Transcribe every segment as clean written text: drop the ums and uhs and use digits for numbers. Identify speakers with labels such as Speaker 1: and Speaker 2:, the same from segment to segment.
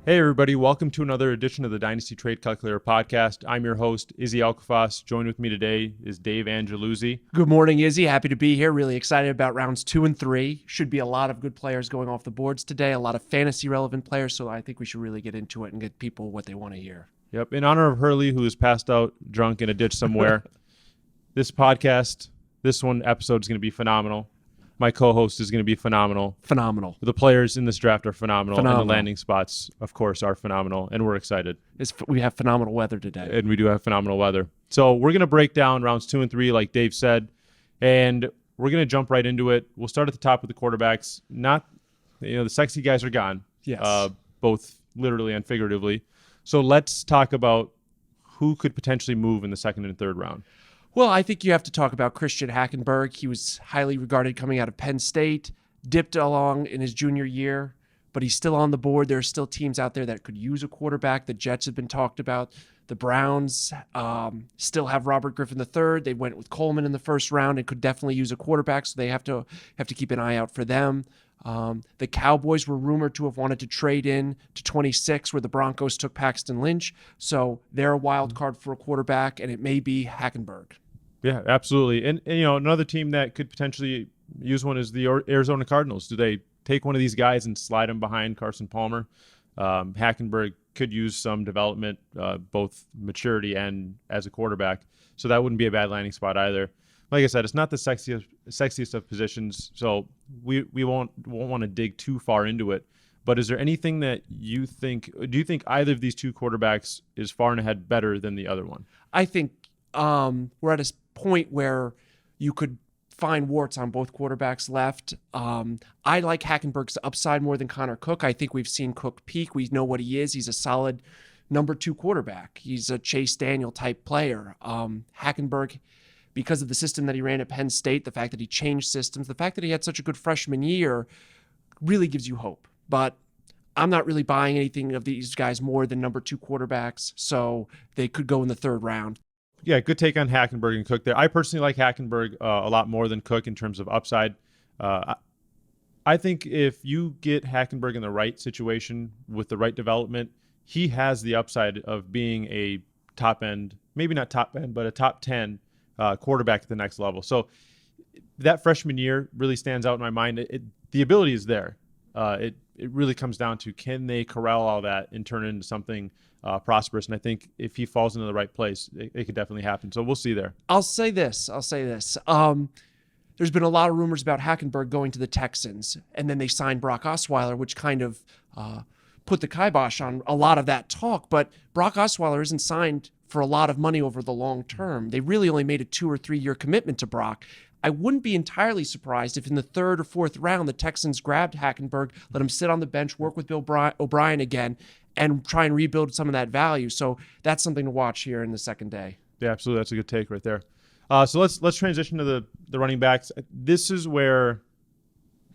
Speaker 1: Hey everybody, welcome to another edition of the Dynasty Trade Calculator podcast. I'm your host, Izzy Alkafas. Joined with me today is Dave Angeluzzi.
Speaker 2: Good morning, Izzy. Happy to be here. Really excited about rounds 2 and 3. Should be a lot of good players going off the boards today, a lot of fantasy relevant players, so I think we should really get into it and get people what they want to hear.
Speaker 1: Yep, in honor of Hurley, who is passed out drunk in a ditch somewhere, this episode is going to be phenomenal. My co-host is going to be phenomenal.
Speaker 2: Phenomenal.
Speaker 1: The players in this draft are phenomenal. And the landing spots, of course, are phenomenal, and we're excited.
Speaker 2: We have phenomenal weather today.
Speaker 1: And we do have phenomenal weather. So we're going to break down rounds 2 and 3, like Dave said, and we're going to jump right into it. We'll start at the top with the quarterbacks. The sexy guys are gone.
Speaker 2: Yes.
Speaker 1: Both literally and figuratively. So let's talk about who could potentially move in the second and third round.
Speaker 2: Well, I think you have to talk about Christian Hackenberg. He was highly regarded coming out of Penn State, dipped along in his junior year, but he's still on the board. There are still teams out there that could use a quarterback. The Jets have been talked about. The Browns still have Robert Griffin III. They went with Coleman in the first round and could definitely use a quarterback, so they have to keep an eye out for them. The Cowboys were rumored to have wanted to trade in to 26, where the Broncos took Paxton Lynch, so they're a wild card for a quarterback, and it may be Hackenberg.
Speaker 1: Yeah, absolutely. And another team that could potentially use one is the Arizona Cardinals. Do they take one of these guys and slide him behind Carson Palmer? Hackenberg could use some development, both maturity and as a quarterback. So that wouldn't be a bad landing spot either. Like I said, it's not the sexiest of positions, so we won't want to dig too far into it. But is there anything that do you think either of these two quarterbacks is far and ahead better than the other one?
Speaker 2: I think we're at a point where you could find warts on both quarterbacks left. I like Hackenberg's upside more than Connor Cook. I think we've seen Cook peak. We know what he is. He's a solid number 2 quarterback. He's a Chase Daniel type player. Hackenberg, because of the system that he ran at Penn State, the fact that he changed systems, the fact that he had such a good freshman year really gives you hope. But I'm not really buying anything of these guys more than number 2 quarterbacks, so they could go in the third round.
Speaker 1: Yeah, good take on Hackenberg and Cook there. I personally like Hackenberg a lot more than Cook in terms of upside. I think if you get Hackenberg in the right situation with the right development, he has the upside of being a top end, maybe not top end, but a top 10 quarterback at the next level. So that freshman year really stands out in my mind. The ability is there. It really comes down to, can they corral all that and turn it into something prosperous? And I think if he falls into the right place, it could definitely happen. So we'll see there.
Speaker 2: I'll say this. There's been a lot of rumors about Hackenberg going to the Texans, and then they signed Brock Osweiler, which kind of put the kibosh on a lot of that talk. But Brock Osweiler isn't signed for a lot of money over the long term. They really only made a 2 or 3 year commitment to Brock. I wouldn't be entirely surprised if in the third or fourth round, the Texans grabbed Hackenberg, let him sit on the bench, work with Bill O'Brien again, and try and rebuild some of that value. So that's something to watch here in the second day.
Speaker 1: Yeah, absolutely. That's a good take right there. So let's transition to the running backs. This is where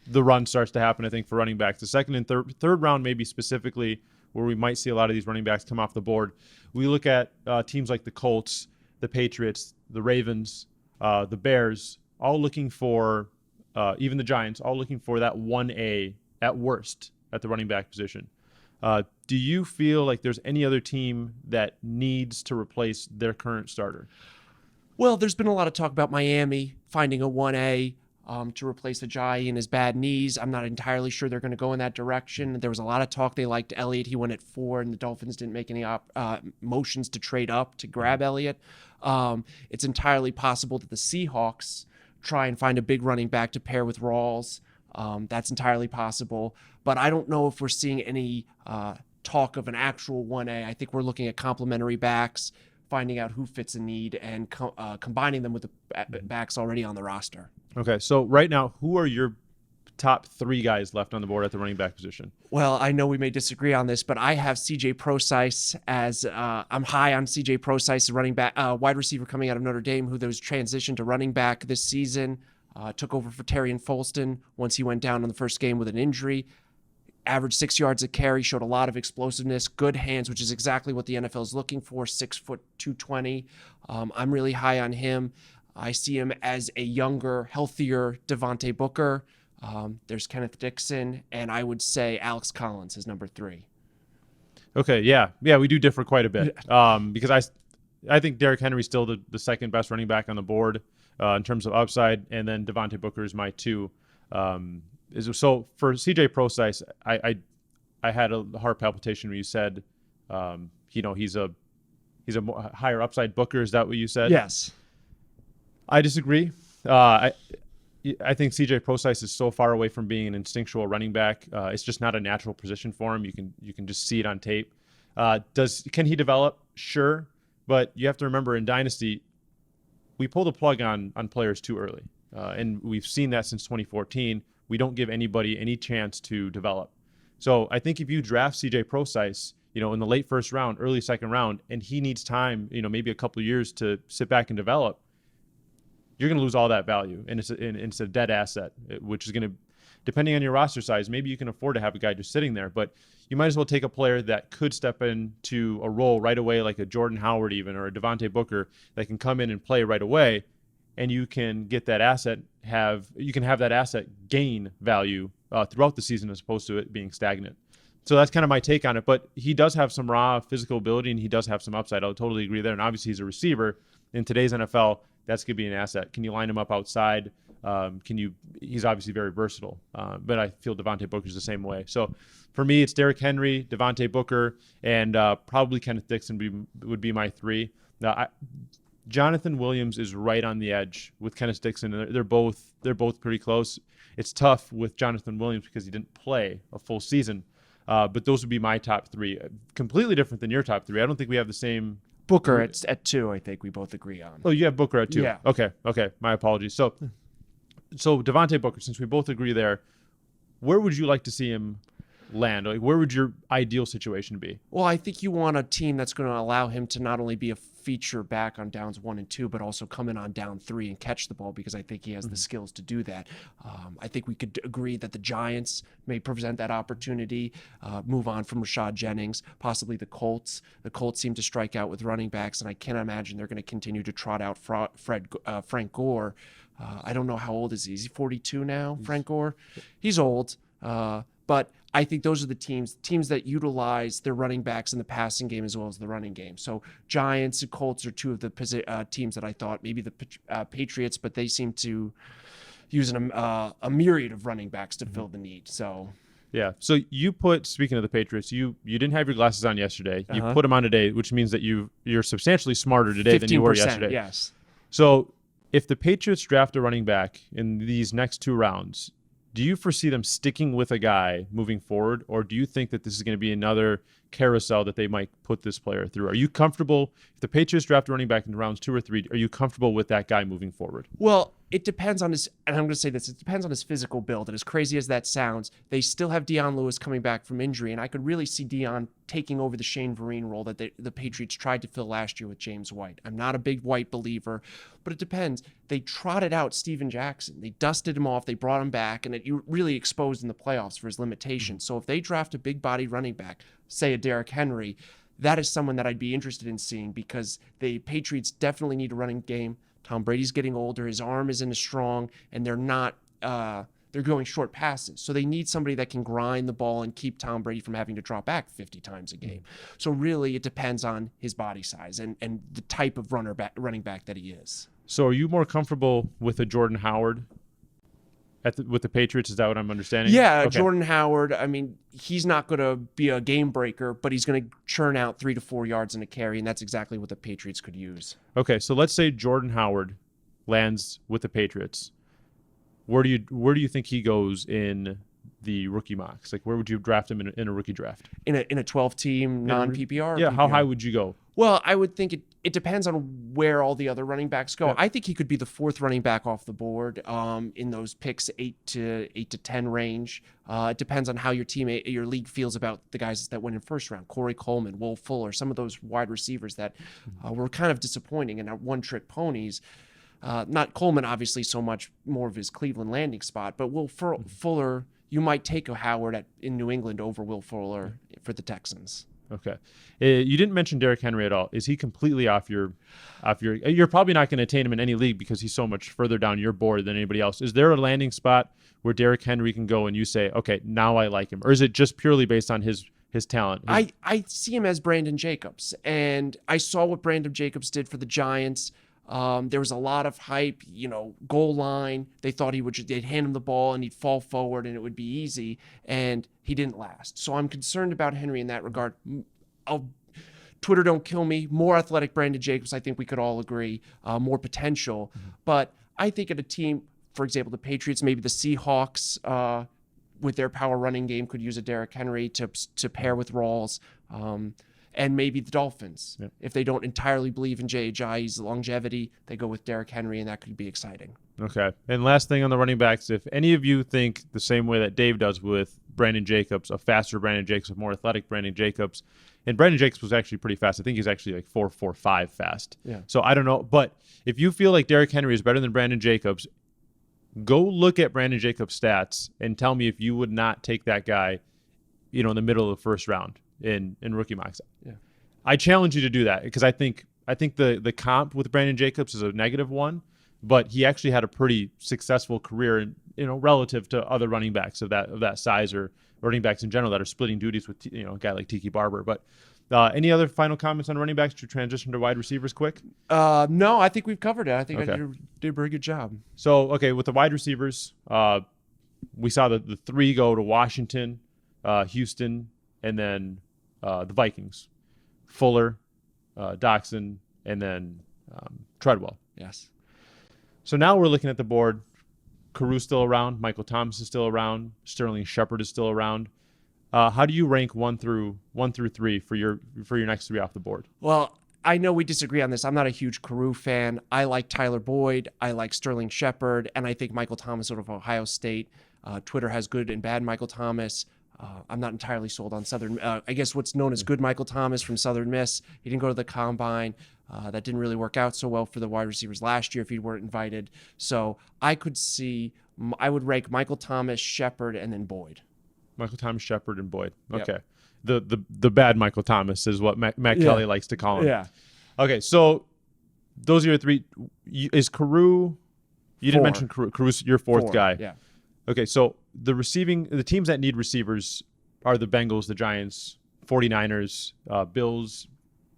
Speaker 1: the run starts to happen, I think, for running backs. The second and third round, maybe specifically, where we might see a lot of these running backs come off the board. We look at teams like the Colts, the Patriots, the Ravens, the Bears, all looking for, even the Giants, all looking for that 1A at worst at the running back position. Do you feel like there's any other team that needs to replace their current starter?
Speaker 2: Well, there's been a lot of talk about Miami finding a 1A to replace Ajayi and his bad knees. I'm not entirely sure they're going to go in that direction. There was a lot of talk they liked Elliott. He went at 4, and the Dolphins didn't make any motions to trade up to grab Elliott. It's entirely possible that the Seahawks try and find a big running back to pair with Rawls. That's entirely possible. But I don't know if we're seeing any talk of an actual 1A. I think we're looking at complementary backs, finding out who fits a need, and combining them with the backs already on the roster.
Speaker 1: Okay, so right now, who are your top 3 guys left on the board at the running back position?
Speaker 2: Well, I know we may disagree on this, but I have C.J. Prosise as I'm high on C.J. Prosise, a running back, wide receiver coming out of Notre Dame, who was transitioned to running back this season. Took over for Terrion Folston once he went down in the first game with an injury. Averaged 6 yards a carry, showed a lot of explosiveness, good hands, which is exactly what the NFL is looking for. 6 foot 220. I'm really high on him. I see him as a younger, healthier Devontae Booker. There's Kenneth Dixon, and I would say Alex Collins is number 3.
Speaker 1: Okay, yeah, we do differ quite a bit. Because I think Derrick Henry's still the second best running back on the board in terms of upside, and then Devontae Booker is my two. So for CJ Procise, I had a heart palpitation when you said, he's a higher upside Booker. Is that what you said?
Speaker 2: Yes.
Speaker 1: I disagree. I think CJ Procise is so far away from being an instinctual running back. It's just not a natural position for him. You can just see it on tape. Can he develop? Sure, but you have to remember in Dynasty, we pull the plug on players too early, and we've seen that since 2014. We don't give anybody any chance to develop. So I think if you draft CJ Procise, in the late first round, early second round, and he needs time, maybe a couple of years to sit back and develop, you're going to lose all that value, and it's a dead asset, which is going to, depending on your roster size, maybe you can afford to have a guy just sitting there, but you might as well take a player that could step into a role right away, like a Jordan Howard even, or a Devontae Booker, that can come in and play right away, and you can get that asset, have that asset gain value throughout the season as opposed to it being stagnant. So that's kind of my take on it, but he does have some raw physical ability, and he does have some upside. I'll totally agree there, and obviously he's a receiver. In today's NFL, that's going to be an asset. Can you line him up outside? He's obviously very versatile, but I feel Devontae Booker's the same way. So for me, it's Derrick Henry, Devontae Booker, and probably Kenneth Dixon would be my three. Now, Jonathan Williams is right on the edge with Kenneth Dixon. They're both pretty close. It's tough with Jonathan Williams because he didn't play a full season, but those would be my top three. Completely different than your top three. I don't think we have the same.
Speaker 2: Booker at 2, I think we both agree on.
Speaker 1: Oh, you have Booker at 2.
Speaker 2: Yeah.
Speaker 1: Okay. My apologies. So Devontae Booker, since we both agree there, where would you like to see him land? Like, where would your ideal situation be?
Speaker 2: Well, I think you want a team that's going to allow him to not only be a feature back on downs 1 and 2, but also come in on down 3 and catch the ball, because I think he has the skills to do that. I think we could agree that the Giants may present that opportunity, move on from Rashad Jennings, possibly the Colts. The Colts seem to strike out with running backs, and I can't imagine they're going to continue to trot out Frank Gore. I don't know how old is he? Is he 42 now, Frank Gore? He's old, but I think those are the teams that utilize their running backs in the passing game as well as the running game. So Giants and Colts are two of the teams that I thought, maybe the Patriots, but they seem to use a myriad of running backs to fill the need. So
Speaker 1: yeah. So speaking of the Patriots, you didn't have your glasses on yesterday. You put them on today, which means that you're substantially smarter today than you were yesterday.
Speaker 2: Yes.
Speaker 1: So if the Patriots draft a running back in these next 2 rounds, do you foresee them sticking with a guy moving forward, or do you think that this is going to be another carousel that they might put this player through? Are you comfortable, if the Patriots draft a running back in rounds 2 or 3, are you comfortable with that guy moving forward?
Speaker 2: Well, it depends on his, and I'm going to say this, it depends on his physical build. And as crazy as that sounds, they still have Dion Lewis coming back from injury, and I could really see Dion taking over the Shane Vereen role that the Patriots tried to fill last year with James White. I'm not a big White believer, but it depends. They trotted out Steven Jackson. They dusted him off. They brought him back, and it really exposed in the playoffs for his limitations. So if they draft a big-bodied running back, say a Derrick Henry, that is someone that I'd be interested in seeing, because the Patriots definitely need a running game. Tom Brady's getting older. His arm isn't as strong, and they're not they're going short passes. So they need somebody that can grind the ball and keep Tom Brady from having to drop back 50 times a game. So really it depends on his body size and the type of running back that he is.
Speaker 1: So are you more comfortable with a Jordan Howard with the Patriots? Is that what I'm understanding?
Speaker 2: Yeah,
Speaker 1: okay.
Speaker 2: Jordan Howard, I mean, he's not going to be a game breaker, but he's going to churn out 3 to 4 yards in a carry, and that's exactly what the Patriots could use.
Speaker 1: Okay, so let's say Jordan Howard lands with the Patriots. Where do you think he goes in the rookie mocks? Like, where would you draft him in a rookie draft?
Speaker 2: In a 12-team non-PPR?
Speaker 1: Yeah,
Speaker 2: PPR?
Speaker 1: how high would you go?
Speaker 2: Well, I would think it depends on where all the other running backs go.
Speaker 1: Yeah.
Speaker 2: I think he could be the 4th running back off the board in those picks 8 to 10 range. It depends on how your league feels about the guys that went in first round. Corey Coleman, Will Fuller, some of those wide receivers that were kind of disappointing and are one-trick ponies. Not Coleman, obviously, so much more of his Cleveland landing spot, but Will Fuller, you might take a Howard in New England over Will Fuller for the Texans.
Speaker 1: Okay. You didn't mention Derrick Henry at all. Is he completely off your you're probably not going to attain him in any league because he's so much further down your board than anybody else. Is there a landing spot where Derrick Henry can go and you say, okay, now I like him? Or is it just purely based on his his talent.
Speaker 2: I see him as Brandon Jacobs, and I saw what Brandon Jacobs did for the Giants. There was a lot of hype, goal line. They thought they'd hand him the ball and he'd fall forward and it would be easy, and he didn't last. So I'm concerned about Henry in that regard. Twitter don't kill me. More athletic Brandon Jacobs, I think we could all agree. More potential. But I think at a team, for example, the Patriots, maybe the Seahawks, with their power running game, could use a Derrick Henry to pair with Rawls. And maybe the Dolphins. Yep. If they don't entirely believe in J.J.'s longevity, they go with Derrick Henry, and that could be exciting.
Speaker 1: Okay. And last thing on the running backs, if any of you think the same way that Dave does with Brandon Jacobs, a faster Brandon Jacobs, a more athletic Brandon Jacobs, and Brandon Jacobs was actually pretty fast. I think he's actually like 4.45 fast. Yeah. So I don't know. But if you feel like Derrick Henry is better than Brandon Jacobs, go look at Brandon Jacobs' stats and tell me if you would not take that guy, in the middle of the first round in rookie mocks. Yeah. I challenge you to do that, because I think the comp with Brandon Jacobs is a negative one, but he actually had a pretty successful career, relative to other running backs of that size, or running backs in general that are splitting duties with a guy like Tiki Barber. But any other final comments on running backs to transition to wide receivers quick?
Speaker 2: No, I think we've covered it. I think
Speaker 1: okay.
Speaker 2: I did a very good job.
Speaker 1: So, okay, with the wide receivers, we saw the three go to Washington, Houston, and then the Vikings. Fuller, Doxson, and then Treadwell.
Speaker 2: Yes.
Speaker 1: So now we're looking at the board. Caru's still around. Michael Thomas is still around. Sterling Shepard is still around. How do you rank 1 through 3 for your next three off the board?
Speaker 2: Well, I know we disagree on this. I'm not a huge Carew fan. I like Tyler Boyd. I like Sterling Shepard, and I think Michael Thomas out of Ohio State. Twitter has good and bad Michael Thomas. I'm not entirely sold on Southern. I guess what's known as good Michael Thomas from Southern Miss. He didn't go to the combine. That didn't really work out so well for the wide receivers last year if he weren't invited. So I would rank Michael Thomas, Shepard, and then Boyd.
Speaker 1: Michael Thomas, Shepard, and Boyd. Okay.
Speaker 2: Yep.
Speaker 1: The bad Michael Thomas is what Matt Kelly likes to call him.
Speaker 2: Yeah.
Speaker 1: Okay, so those are your three. Is Carew? You didn't mention Carew. Carew's your fourth guy.
Speaker 2: Yeah.
Speaker 1: Okay, so the teams that need receivers are the Bengals, the Giants, 49ers, Bills,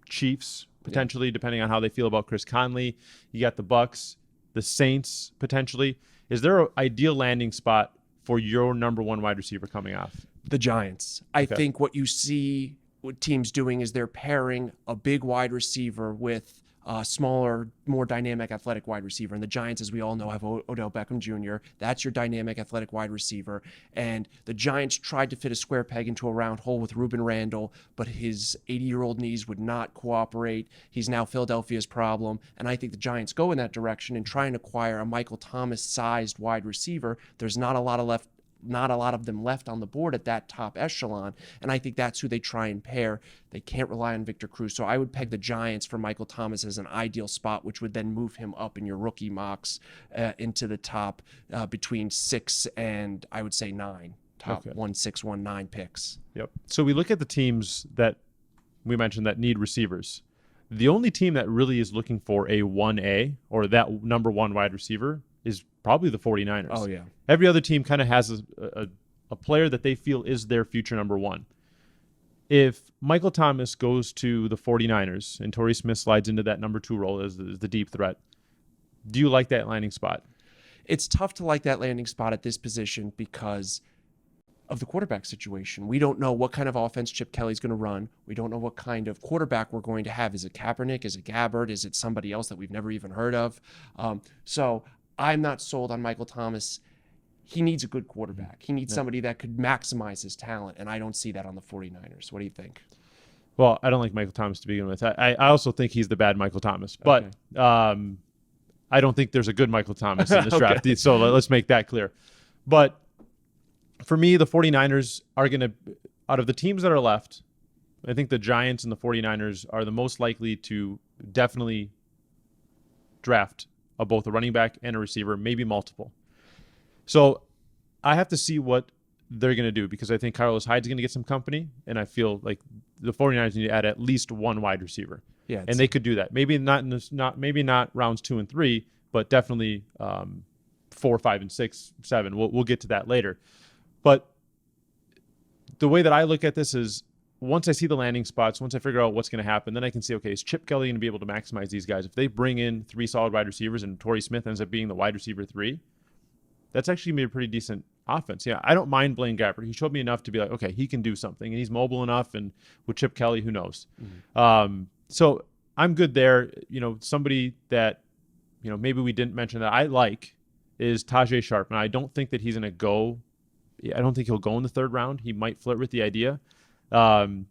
Speaker 1: Chiefs, potentially, depending on how they feel about Chris Conley. You got the Bucks, the Saints, potentially. Is there an ideal landing spot for your number one wide receiver coming off?
Speaker 2: The Giants. I think what you see what teams doing is they're pairing a big wide receiver with a smaller, more dynamic athletic wide receiver. And the Giants, as we all know, have Odell Beckham Jr. That's your dynamic athletic wide receiver. And the Giants tried to fit a square peg into a round hole with Reuben Randall, but his 80-year-old knees would not cooperate. He's now Philadelphia's problem. And I think the Giants go in that direction and try and acquire a Michael Thomas-sized wide receiver. There's not a lot of them left on the board at that top echelon, and I think that's who they try and pair. They can't rely on Victor Cruz, so I would peg the Giants for Michael Thomas as an ideal spot, which would then move him up in your rookie mocks into the top between 6 and I would say 9, top 1, 6, 1, 9 picks.
Speaker 1: Yep. So we look at the teams that we mentioned that need receivers. The only team that really is looking for a 1A or that number one wide receiver is probably the 49ers.
Speaker 2: Oh, yeah.
Speaker 1: Every other team kind of has a player that they feel is their future number one. If Michael Thomas goes to the 49ers and Torrey Smith slides into that number 2 role as the deep threat, do you like that landing spot?
Speaker 2: It's tough to like that landing spot at this position because of the quarterback situation. We don't know what kind of offense Chip Kelly's going to run. We don't know what kind of quarterback we're going to have. Is it Kaepernick? Is it Gabbard? Is it somebody else that we've never even heard of? So I'm not sold on Michael Thomas. He needs a good quarterback. He needs somebody that could maximize his talent, and I don't see that on the 49ers. What do you think?
Speaker 1: Well, I don't like Michael Thomas to begin with. I also think he's the bad Michael Thomas, but I don't think there's a good Michael Thomas in this draft. So let's make that clear. But for me, the 49ers are going to, out of the teams that are left, I think the Giants and the 49ers are the most likely to definitely draft both a running back and a receiver, maybe multiple. So I have to see what they're going to do because I think Carlos Hyde's going to get some company, and I feel like the 49ers need to add at least one wide receiver. Yeah, and they could do that. Maybe not rounds 2 and 3, but definitely 4, 5, and 6, 7. We'll get to that later. But the way that I look at this is once I see the landing spots, once I figure out what's going to happen, then I can see, okay, is Chip Kelly going to be able to maximize these guys? If they bring in 3 solid wide receivers and Torrey Smith ends up being the wide receiver 3, that's actually going to be a pretty decent offense. Yeah, I don't mind Blaine Gabbert. He showed me enough to be like, okay, he can do something, and he's mobile enough. And with Chip Kelly, who knows? So I'm good there. Somebody that, maybe we didn't mention that I like is Tajay Sharp. And I don't think that he's going to go. I don't think he'll go in the 3rd round. He might flirt with the idea.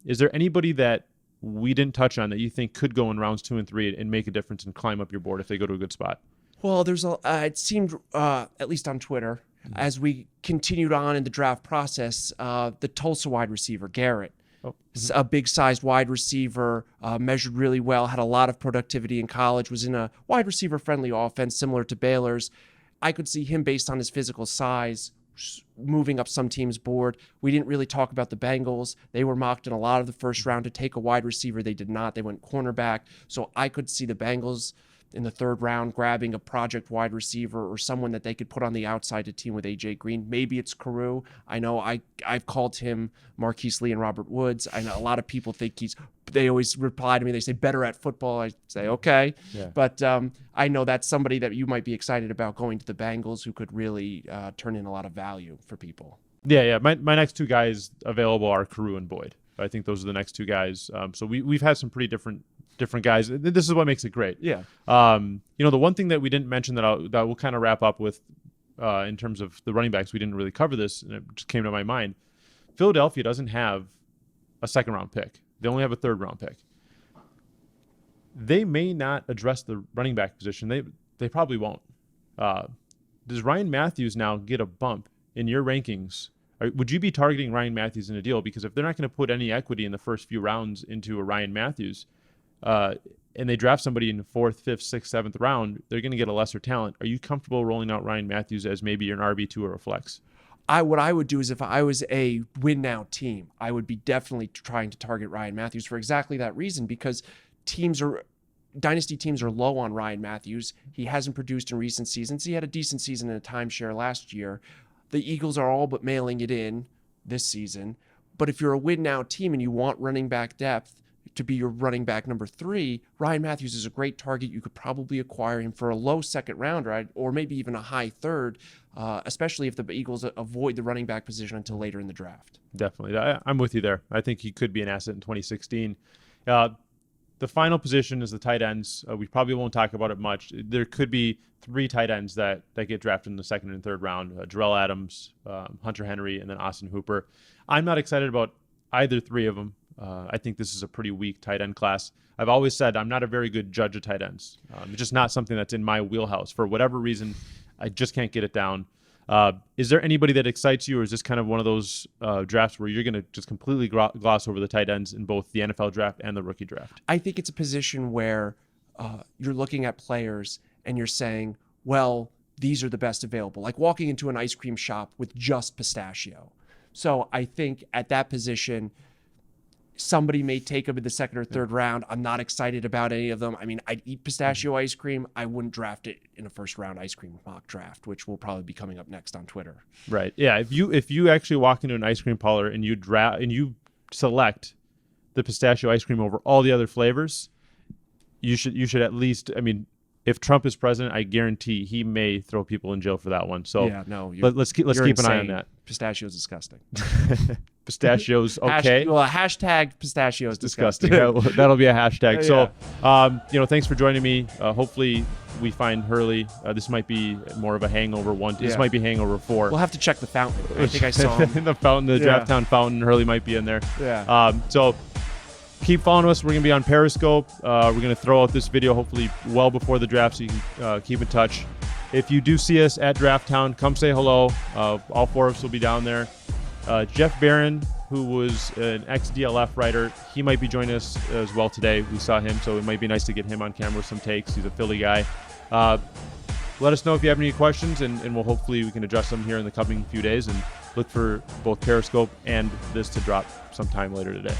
Speaker 1: Is there anybody that we didn't touch on that you think could go in rounds 2 and 3 and make a difference and climb up your board if they go to a good spot?
Speaker 2: Well, it seemed, at least on Twitter, as we continued on in the draft process, the Tulsa wide receiver, Garrett, a big-sized wide receiver, measured really well, had a lot of productivity in college, was in a wide receiver-friendly offense similar to Baylor's. I could see him, based on his physical size, moving up some team's board. We didn't really talk about the Bengals. They were mocked in a lot of the first round to take a wide receiver. They did not. They went cornerback. So I could see the Bengals in the 3rd round grabbing a project wide receiver or someone that they could put on the outside to team with AJ Green. Maybe it's Carew. I know I've called him Marquise Lee and Robert Woods. I know a lot of people think they always reply to me. They say better at football. I say, okay. Yeah. But I know that's somebody that you might be excited about going to the Bengals, who could really turn in a lot of value for people.
Speaker 1: Yeah. My next 2 guys available are Carew and Boyd. I think those are the next 2 guys. So we've had some pretty different guys. This is what makes it great.
Speaker 2: Yeah.
Speaker 1: The one thing that we didn't mention that we'll kind of wrap up with in terms of the running backs, we didn't really cover this, and it just came to my mind. Philadelphia doesn't have a 2nd round pick. They only have a 3rd round pick. They may not address the running back position. They probably won't. Does Ryan Matthews now get a bump in your rankings? Would you be targeting Ryan Matthews in a deal? Because if they're not going to put any equity in the first few rounds into a Ryan Matthews, and they draft somebody in the 4th, 5th, 6th, 7th round, they're going to get a lesser talent. Are you comfortable rolling out Ryan Matthews as maybe an RB2 or a flex?
Speaker 2: What I would do is, if I was a win now team, I would be definitely trying to target Ryan Matthews for exactly that reason, because dynasty teams are low on Ryan Matthews. He hasn't produced in recent seasons. He had a decent season in a timeshare last year. The Eagles are all but mailing it in this season. But if you're a win now team and you want running back depth to be your running back number 3, Ryan Matthews is a great target. You could probably acquire him for a low 2nd round, right? Or maybe even a high 3rd, especially if the Eagles avoid the running back position until later in the draft.
Speaker 1: Definitely. I'm with you there. I think he could be an asset in 2016. The final position is the tight ends. We probably won't talk about it much. There could be 3 tight ends that get drafted in the 2nd and 3rd round. Jarrell Adams, Hunter Henry, and then Austin Hooper. I'm not excited about either 3 of them. I think this is a pretty weak tight end class. I've always said I'm not a very good judge of tight ends. It's just not something that's in my wheelhouse. For whatever reason, I just can't get it down. Is there anybody that excites you, or is this kind of one of those drafts where you're going to just completely gloss over the tight ends in both the NFL draft and the rookie draft?
Speaker 2: I think it's a position where you're looking at players and you're saying, well, these are the best available, like walking into an ice cream shop with just pistachio. So I think at that position, somebody may take them in the 2nd or 3rd round. I'm not excited about any of them. I mean, I'd eat pistachio ice cream. I wouldn't draft it in a 1st round ice cream mock draft, which will probably be coming up next on Twitter.
Speaker 1: Right. Yeah. If you actually walk into an ice cream parlor and you select the pistachio ice cream over all the other flavors, you should at least, I mean, if Trump is president, I guarantee he may throw people in jail for that one. So
Speaker 2: yeah, no,
Speaker 1: let's keep an eye on that.
Speaker 2: Pistachio is disgusting.
Speaker 1: Pistachios, okay.
Speaker 2: Hashtag pistachio is disgusting.
Speaker 1: That'll be a hashtag. Yeah. So, thanks for joining me. Hopefully we find Hurley. This might be more of a hangover one. This might be hangover 4.
Speaker 2: We'll have to check the fountain. I think I saw him.
Speaker 1: In the fountain, the Draft Town fountain. Hurley might be in there.
Speaker 2: Yeah.
Speaker 1: So keep following us. We're going to be on Periscope. We're going to throw out this video hopefully well before the draft, so you can keep in touch. If you do see us at Draft Town, come say hello. All 4 of us will be down there. Jeff Barron, who was an ex-DLF writer, he might be joining us as well today. We saw him, so it might be nice to get him on camera with some takes. He's a Philly guy. Let us know if you have any questions, and we'll hopefully we can address them here in the coming few days, and look for both Periscope and this to drop sometime later today.